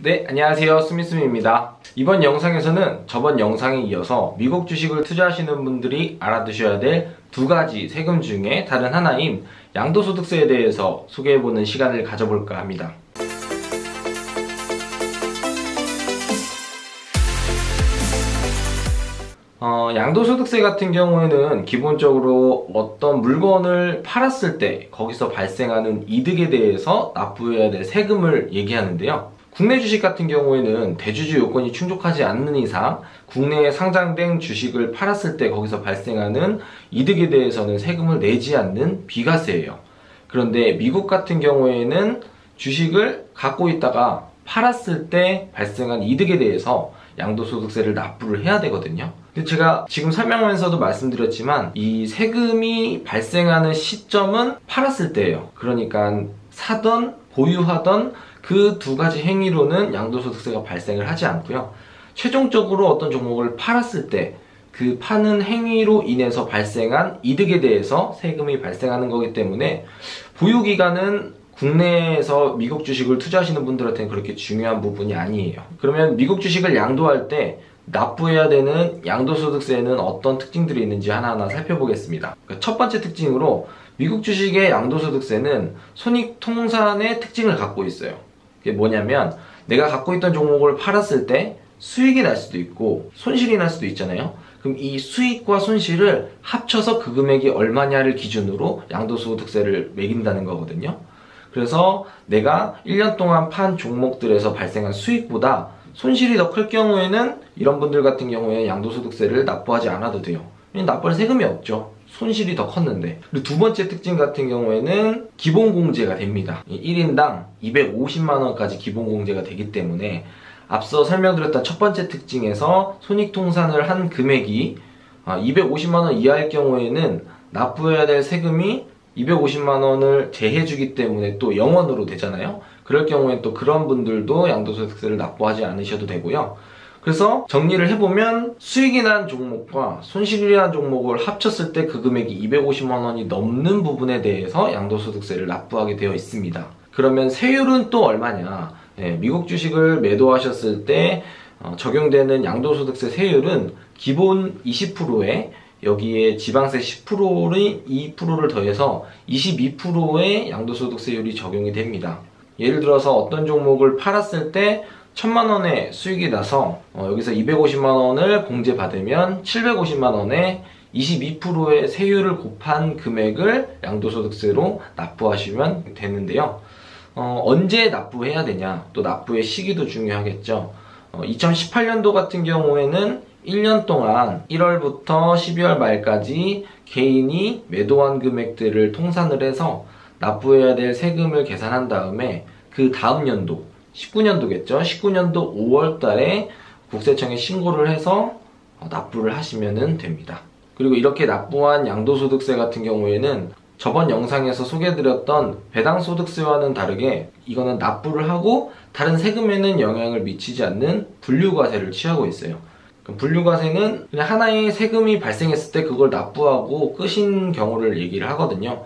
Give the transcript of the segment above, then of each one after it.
네, 안녕하세요. 스미스미입니다. 이번 영상에서는 저번 영상에 이어서 미국 주식을 투자하시는 분들이 알아두셔야 될 두 가지 세금 중에 다른 하나인 양도소득세에 대해서 소개해보는 시간을 가져볼까 합니다. 양도소득세 같은 경우에는 기본적으로 어떤 물건을 팔았을 때 거기서 발생하는 이득에 대해서 납부해야 될 세금을 얘기하는데요. 국내 주식 같은 경우에는 대주주 요건이 충족하지 않는 이상 국내에 상장된 주식을 팔았을 때 거기서 발생하는 이득에 대해서는 세금을 내지 않는 비과세예요. 그런데 미국 같은 경우에는 주식을 갖고 있다가 팔았을 때 발생한 이득에 대해서 양도소득세를 납부를 해야 되거든요. 근데 제가 지금 설명하면서도 말씀드렸지만 이 세금이 발생하는 시점은 팔았을 때예요. 그러니까 사던 보유하던 그 두 가지 행위로는 양도소득세가 발생을 하지 않고요. 최종적으로 어떤 종목을 팔았을 때 그 파는 행위로 인해서 발생한 이득에 대해서 세금이 발생하는 거기 때문에 보유기간은 국내에서 미국 주식을 투자하시는 분들한테는 그렇게 중요한 부분이 아니에요. 그러면 미국 주식을 양도할 때 납부해야 되는 양도소득세에는 어떤 특징들이 있는지 하나하나 살펴보겠습니다. 첫 번째 특징으로 미국 주식의 양도소득세는 손익통산의 특징을 갖고 있어요. 그게 뭐냐면 내가 갖고 있던 종목을 팔았을 때 수익이 날 수도 있고 손실이 날 수도 있잖아요. 그럼 이 수익과 손실을 합쳐서 그 금액이 얼마냐를 기준으로 양도소득세를 매긴다는 거거든요. 그래서 내가 1년 동안 판 종목들에서 발생한 수익보다 손실이 더 클 경우에는 이런 분들 같은 경우에 양도소득세를 납부하지 않아도 돼요. 납부할 세금이 없죠. 손실이 더 컸는데. 그리고 두 번째 특징 같은 경우에는 기본공제가 됩니다. 1인당 250만원까지 기본공제가 되기 때문에 앞서 설명드렸던 첫 번째 특징에서 손익통산을 한 금액이 250만원 이하일 경우에는 납부해야 될 세금이 250만원을 제해주기 때문에 또 0원으로 되잖아요. 그럴 경우에 또 그런 분들도 양도소득세를 납부하지 않으셔도 되고요. 그래서 정리를 해보면 수익이 난 종목과 손실이 난 종목을 합쳤을 때 그 금액이 250만원이 넘는 부분에 대해서 양도소득세를 납부하게 되어 있습니다. 그러면 세율은 또 얼마냐? 미국 주식을 매도하셨을 때 적용되는 양도소득세 세율은 기본 20%에 여기에 지방세 10%를 2%를 더해서 22%의 양도소득세율이 적용이 됩니다. 예를 들어서 어떤 종목을 팔았을 때 1000만원의 수익이 나서 여기서 250만원을 공제받으면 750만원에 22%의 세율을 곱한 금액을 양도소득세로 납부하시면 되는데요. 언제 납부해야 되냐, 또 납부의 시기도 중요하겠죠. 2018년도 같은 경우에는 1년 동안 1월부터 12월 말까지 개인이 매도한 금액들을 통산을 해서 납부해야 될 세금을 계산한 다음에 그 다음 연도 19년도겠죠. 19년도 5월 달에 국세청에 신고를 해서 납부를 하시면 됩니다. 그리고 이렇게 납부한 양도소득세 같은 경우에는 저번 영상에서 소개해드렸던 배당소득세와는 다르게 이거는 납부를 하고 다른 세금에는 영향을 미치지 않는 분류과세를 취하고 있어요. 분류과세는 그냥 하나의 세금이 발생했을 때 그걸 납부하고 끝인 경우를 얘기를 하거든요.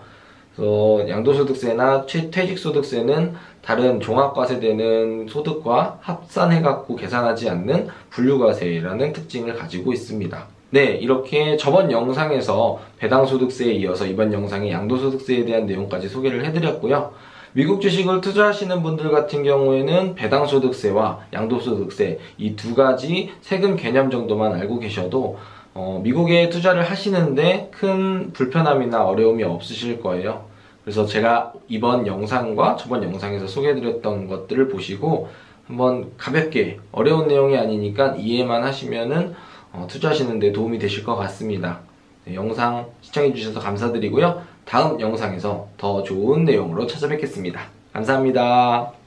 그래서 양도소득세나 퇴직소득세는 다른 종합과세되는 소득과 합산해갖고 계산하지 않는 분류과세라는 특징을 가지고 있습니다. 네, 이렇게 저번 영상에서 배당소득세에 이어서 이번 영상에 양도소득세에 대한 내용까지 소개를 해드렸고요. 미국 주식을 투자하시는 분들 같은 경우에는 배당소득세와 양도소득세 이 두 가지 세금 개념 정도만 알고 계셔도 미국에 투자를 하시는데 큰 불편함이나 어려움이 없으실 거예요. 그래서 제가 이번 영상과 저번 영상에서 소개해드렸던 것들을 보시고 한번 가볍게 어려운 내용이 아니니까 이해만 하시면은 투자하시는 데 도움이 되실 것 같습니다. 네, 영상 시청해주셔서 감사드리고요. 다음 영상에서 더 좋은 내용으로 찾아뵙겠습니다. 감사합니다.